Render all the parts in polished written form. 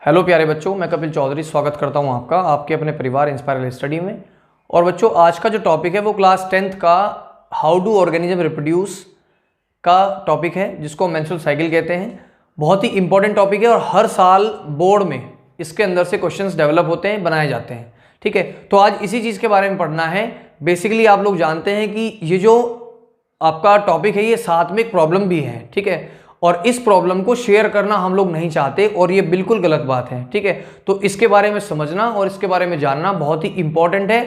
Hello प्यारे बच्चों, मैं कपिल चौधरी स्वागत करता हूं आपका आपके अपने परिवार इंस्पायरल स्टडी में। और बच्चों, आज का जो टॉपिक है वो क्लास 10th का हाउ डू ऑर्गेनिज्म रिप्रोड्यूस का टॉपिक है, जिसको मेंस्ट्रुअल साइकिल कहते हैं। बहुत ही इंपॉर्टेंट टॉपिक है और हर साल बोर्ड में इसके अंदर से क्वेश्चंस डेवलप होते हैं, बनाए जाते हैं। ठीक है, तो आज इसी चीज़ के बारे में पढ़ना है। बेसिकली आप लोग जानते हैं कि ये जो आपका टॉपिक है ये साथ में एक प्रॉब्लम भी है। ठीक है, और इस प्रॉब्लम को शेयर करना हम लोग नहीं चाहते और ये बिल्कुल गलत बात है। ठीक है, तो इसके बारे में समझना और इसके बारे में जानना बहुत ही इंपॉर्टेंट है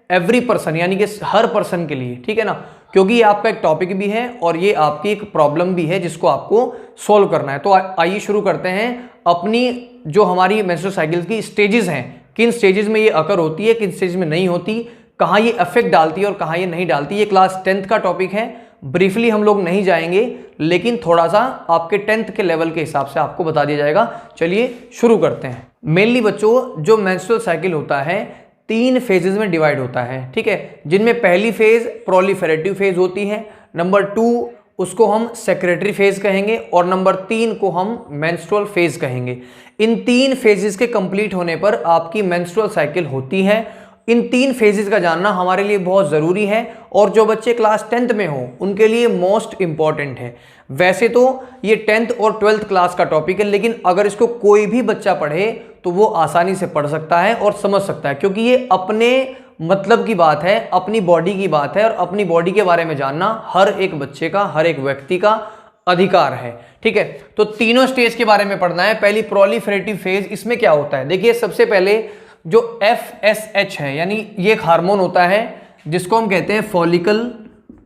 एवरी पर्सन, यानी कि हर पर्सन के लिए। ठीक है ना, क्योंकि ये आपका एक टॉपिक भी है और ये आपकी एक प्रॉब्लम भी है जिसको आपको सॉल्व करना है। तो आइए शुरू करते हैं। अपनी जो हमारी मेंस्ट्रुअल साइकिल की स्टेजेस हैं, किन स्टेजेस में ये अकर होती है, किन स्टेज में नहीं होती, कहाँ ये इफेक्ट डालती है और कहाँ ये नहीं डालती, ये क्लास 10th का टॉपिक है। ब्रीफली हम लोग नहीं जाएंगे, लेकिन थोड़ा सा आपके 10th के लेवल के हिसाब से आपको बता दिया जाएगा। चलिए शुरू करते हैं। मेनली बच्चों, जो मेंस्ट्रुअल साइकिल होता है 3 फेजेस में डिवाइड होता है। ठीक है, जिनमें पहली फेज प्रोलिफेरेटिव फेज होती है, नंबर 2 उसको हम सेक्रेटरी फेज कहेंगे और नंबर 3 को हम मेंस्ट्रुअल फेज कहेंगे। इन 3 फेजेस के कंप्लीट होने पर आपकी मेंस्ट्रुअल साइकिल होती है। इन 3 फेजेस का जानना हमारे लिए बहुत ज़रूरी है और जो बच्चे क्लास 10th में हो उनके लिए मोस्ट इंपॉर्टेंट है। वैसे तो ये 10th और 12th क्लास का टॉपिक है, लेकिन अगर इसको कोई भी बच्चा पढ़े तो वो आसानी से पढ़ सकता है और समझ सकता है, क्योंकि ये अपने मतलब की बात है, अपनी बॉडी की बात है और अपनी बॉडी के बारे में जानना हर एक बच्चे का, हर एक व्यक्ति का अधिकार है। ठीक है, तो तीनों स्टेज के बारे में पढ़ना है। पहली प्रोलिफेरेटिव फेज, इसमें क्या होता है? देखिए, सबसे पहले जो FSH है, यानी ये एक हार्मोन होता है जिसको हम कहते हैं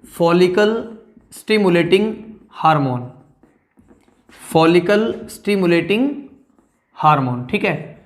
follicle stimulating hormone, follicle stimulating hormone. ठीक है,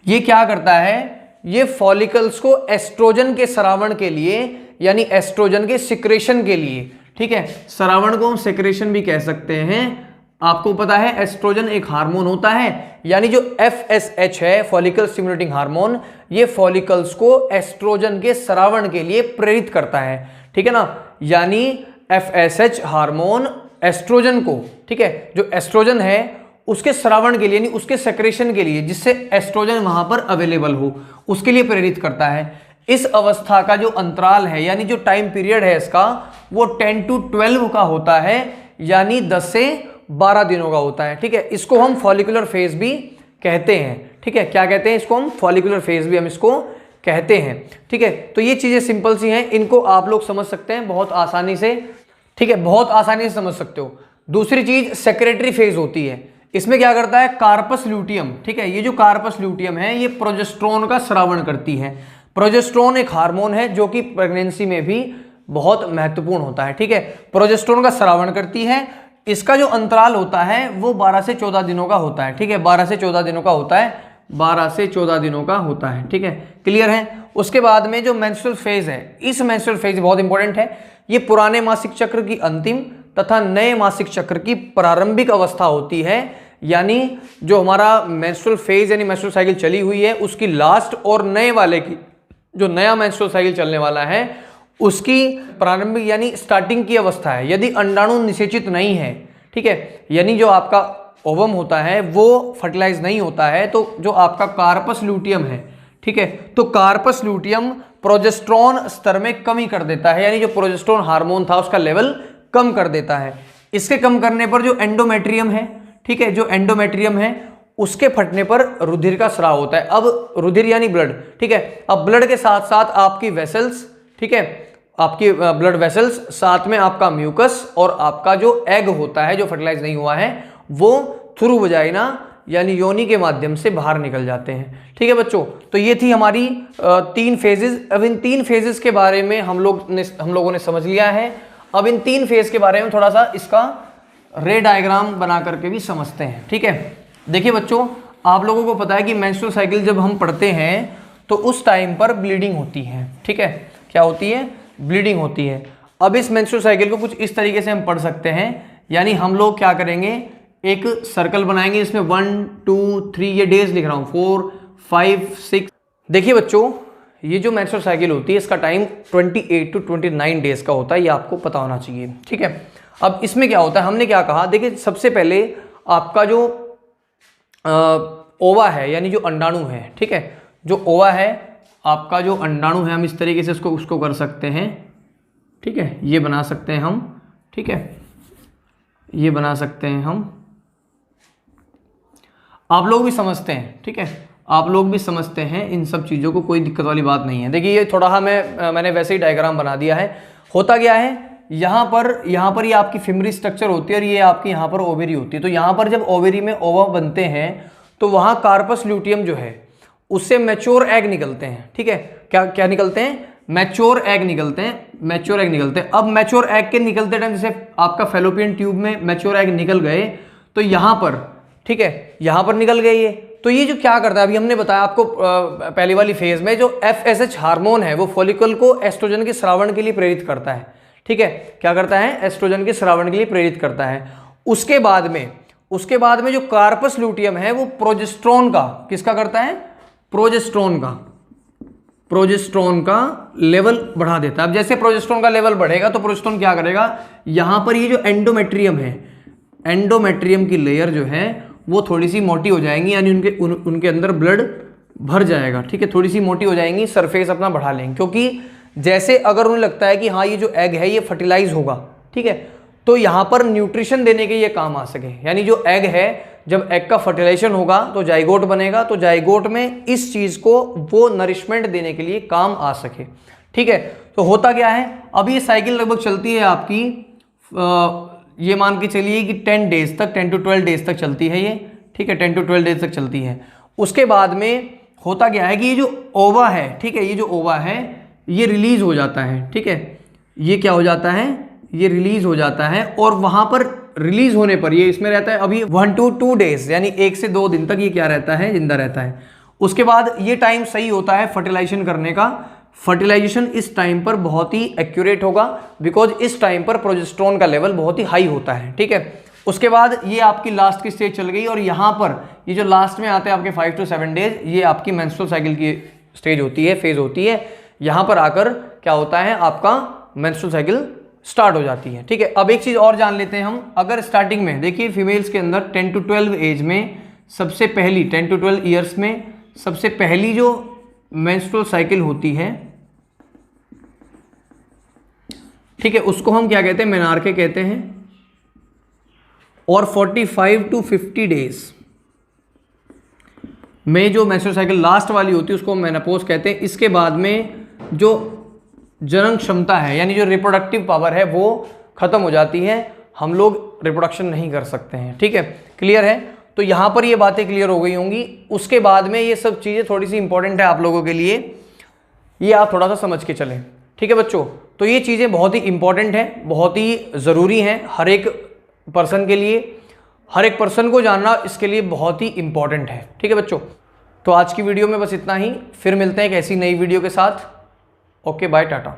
ये क्या करता है? ये फॉलिकल्स को एस्ट्रोजन के स्रावण के लिए, यानी एस्ट्रोजन के सिक्रेशन के लिए, ठीक है, स्रावण को हम सिक्रेशन भी कह सकते हैं। आपको पता है एस्ट्रोजन एक हार्मोन होता है, यानी जो FSH है फॉलिकल स्टिमुलेटिंग हार्मोन, ये फॉलिकल्स को एस्ट्रोजन के स्रावण के लिए प्रेरित करता है। ठीक है ना, यानी FSH हार्मोन एस्ट्रोजन को, ठीक है, जो एस्ट्रोजन है उसके स्रावण के लिए, यानी उसके सेक्रेशन के लिए, जिससे एस्ट्रोजन वहां पर अवेलेबल हो, उसके लिए प्रेरित करता है। इस अवस्था का जो अंतराल है, यानी जो टाइम पीरियड है इसका, वो 10 to 12 का होता है, यानी 10 से 12 दिनों का होता है। ठीक है, इसको हम फॉलिकुलर फेज भी कहते हैं। ठीक है, क्या कहते हैं इसको? हम फॉलिकुलर फेज भी हम इसको कहते हैं। ठीक है, तो ये चीजें सिंपल सी हैं, इनको आप लोग समझ सकते हैं बहुत आसानी से। ठीक है, बहुत आसानी से समझ सकते हो। दूसरी चीज सेक्रेटरी फेज होती है। इसमें क्या करता है? कार्पस ल्यूटियम, ठीक है, ये जो कार्पस ल्यूटियम है ये प्रोजेस्टेरोन का स्रावण करती है। प्रोजेस्टेरोन एक हार्मोन है जो कि प्रेगनेंसी में भी बहुत महत्वपूर्ण होता है। ठीक है, प्रोजेस्टेरोन का स्रावण करती है। इसका जो अंतराल होता है वो 12 से 14 दिनों का होता है। ठीक है, 12 से 14 दिनों का होता है, 12 से 14 दिनों का होता है। ठीक है, क्लियर है? उसके बाद में जो मेंस्ट्रुअल फेज है, इस मेंस्ट्रुअल फेज बहुत इंपॉर्टेंट है। ये पुराने मासिक चक्र की अंतिम तथा नए मासिक चक्र की प्रारंभिक अवस्था होती है, यानी जो हमारा मेंस्ट्रुअल फेज यानी मेंस्ट्रुअल साइकिल चली हुई है उसकी लास्ट और नए वाले की जो नया मेंस्ट्रुअल साइकिल चलने वाला है उसकी प्रारंभिक यानी स्टार्टिंग की अवस्था है। यदि अंडाणु निषेचित नहीं है, ठीक है, यानी जो आपका ओवम होता है वो फर्टिलाइज नहीं होता है, तो जो आपका कार्पस ल्यूटियम है, ठीक है, तो कार्पस ल्यूटियम प्रोजेस्टेरोन स्तर में कमी कर देता है, यानी जो प्रोजेस्टेरोन हार्मोन था उसका लेवल कम कर देता है। इसके कम करने पर जो एंडोमेट्रियम है, ठीक है, जो एंडोमेट्रियम है उसके फटने पर रुधिर का स्राव होता है। अब रुधिर यानी ब्लड, ठीक है, अब ब्लड के साथ साथ आपकी वेसल्स, ठीक है, आपकी ब्लड वेसल्स, साथ में आपका म्यूकस और आपका जो एग होता है जो फर्टिलाइज नहीं हुआ है वो थ्रू वजाइना यानी योनि के माध्यम से बाहर निकल जाते हैं। ठीक है बच्चों, तो ये थी हमारी 3 फेजेस। अब इन 3 फेजेस के बारे में हम लोगों ने समझ लिया है। अब इन 3 फेज के बारे में थोड़ा सा इसका रे डायग्राम बना करके भी समझते हैं। ठीक है, देखिए बच्चों, आप लोगों को पता है कि मेंस्ट्रुअल साइकिल जब हम पढ़ते हैं तो उस टाइम पर ब्लीडिंग होती है। ठीक है, क्या होती है? ब्लीडिंग होती है। अब इस मेंस्ट्रुअल साइकिल को कुछ इस तरीके से हम पढ़ सकते हैं, यानी हम लोग क्या करेंगे, एक सर्कल बनाएंगे, इसमें 1 2 3 ये डेज लिख रहा हूं, 4 5 6। देखिए बच्चों, ये जो मेंस्ट्रुअल साइकिल होती है इसका टाइम 28 to 29 डेज का होता है, ये आपको पता होना चाहिए। ठीक है, अब इसमें क्या होता है, हमने क्या कहा, देखिए सबसे पहले आपका जो ओवा है यानी जो अंडाणु है, ठीक है, जो ओवा है आपका, जो अंडाणु है, हम इस तरीके से उसको कर सकते हैं, ठीक है, ये बना सकते हैं हम, ठीक है, ये बना सकते हैं हम। आप लोग भी समझते हैं, ठीक है, आप लोग भी समझते हैं इन सब चीज़ों को, कोई दिक्कत वाली बात नहीं है। देखिए ये थोड़ा मैंने वैसे ही डायग्राम बना दिया है। होता क्या है, यहाँ पर ये आपकी फिमरी स्ट्रक्चर होती है और ये आपकी यहाँ पर ओवेरी होती है। तो यहाँ पर जब ओवेरी में ओवा बनते हैं तो वहाँ कार्पस ल्यूटियम जो है उससे मैच्योर एग निकलते हैं, ठीक है, क्या निकलते हैं, मैच्योर एग निकलते हैं, मैच्योर एग निकलते हैं। अब मैच्योर एग के निकलते टाइम जैसे आपका फेलोपियन ट्यूब में मैच्योर एग निकल गए तो यहाँ पर, ठीक है, यहाँ पर निकल गए ये। तो ये जो क्या करता है, अभी हमने बताया आपको पहली वाली फेज में, जो FSH हार्मोन है वो फॉलिकल को एस्ट्रोजन के स्रावण के लिए प्रेरित करता है, ठीक है, क्या करता है, एस्ट्रोजन के स्रावण के लिए प्रेरित करता है। उसके बाद में जो कार्पस ल्यूटियम है वो प्रोजेस्टेरोन का, किसका करता है, प्रोजेस्टेरोन का लेवल बढ़ा देता है। अब जैसे प्रोजेस्टेरोन का लेवल बढ़ेगा तो प्रोजेस्टेरोन क्या करेगा, यहां पर ये जो एंडोमेट्रियम है, एंडोमेट्रियम की लेयर जो है वो थोड़ी सी मोटी हो जाएंगी, यानी उनके अंदर ब्लड भर जाएगा, ठीक है, थोड़ी सी मोटी हो जाएंगी, सरफेस अपना बढ़ा लेंगे। क्योंकि जैसे अगर उन्हें लगता है कि हाँ ये जो एग है ये फर्टिलाइज होगा, ठीक है, तो यहाँ पर न्यूट्रिशन देने के ये काम आ सके, यानी जो एग है जब एग का फर्टिलाइजेशन होगा तो जाइगोट बनेगा, तो जाइगोट में इस चीज को वो नरिशमेंट देने के लिए काम आ सके, ठीक है। तो होता क्या है, अब ये साइकिल लगभग चलती है आपकी, ये मान के चलिए कि 10 डेज तक, 10 to 12 डेज तक चलती है ये, ठीक है, 10 to 12 डेज तक चलती है। उसके बाद में होता क्या है कि ये जो ओवा है, ठीक है, ये जो ओवा है ये रिलीज हो जाता है, ठीक है, ये क्या हो जाता है, ये रिलीज हो जाता है, और वहां पर रिलीज होने पर ये इसमें रहता है अभी 1 to 2 डेज, यानी 1 से 2 दिन तक ये क्या रहता है, जिंदा रहता है। उसके बाद ये टाइम सही होता है फर्टिलाइजेशन करने का। फर्टिलाइजेशन इस टाइम पर बहुत ही एक्यूरेट होगा, बिकॉज इस टाइम पर प्रोजेस्टेरोन का लेवल बहुत ही हाई होता है, ठीक है। उसके बाद ये आपकी लास्ट की स्टेज चल गई, और यहाँ पर ये जो लास्ट में आते हैं आपके 5 to 7 डेज, ये आपकी मेंस्ट्रुअल साइकिल की स्टेज होती है, फेज होती है। यहाँ पर आकर क्या होता है, आपका मेंस्ट्रुअल साइकिल स्टार्ट हो जाती है, ठीक है। अब एक चीज और जान लेते हैं हम, अगर स्टार्टिंग में देखिए फीमेल्स के अंदर 10 to 12 एज में सबसे पहली 10 to 12 ईयर्स में सबसे पहली जो मेंस्ट्रुअल साइकिल होती है, ठीक है, उसको हम क्या कहते हैं, मेनार्के कहते हैं। और 45 to 50 डेज में जो मेंस्ट्रुअल साइकिल लास्ट वाली होती है उसको मेनोपॉज कहते हैं। इसके बाद में जो जनन क्षमता है, यानी जो रिप्रोडक्टिव पावर है, वो खत्म हो जाती है, हम लोग रिप्रोडक्शन नहीं कर सकते हैं, ठीक है, क्लियर है। तो यहाँ पर ये बातें क्लियर हो गई होंगी। उसके बाद में ये सब चीज़ें थोड़ी सी इंपॉर्टेंट है आप लोगों के लिए, ये आप थोड़ा सा समझ के चलें, ठीक है बच्चों। तो ये चीज़ें बहुत ही इंपॉर्टेंट है, बहुत ही ज़रूरी हैं हर एक पर्सन के लिए, हर एक पर्सन को जानना इसके लिए बहुत ही इंपॉर्टेंट है, ठीक है बच्चों। तो आज की वीडियो में बस इतना ही, फिर मिलते हैं एक ऐसी नई वीडियो के साथ। Okay bye, Tata.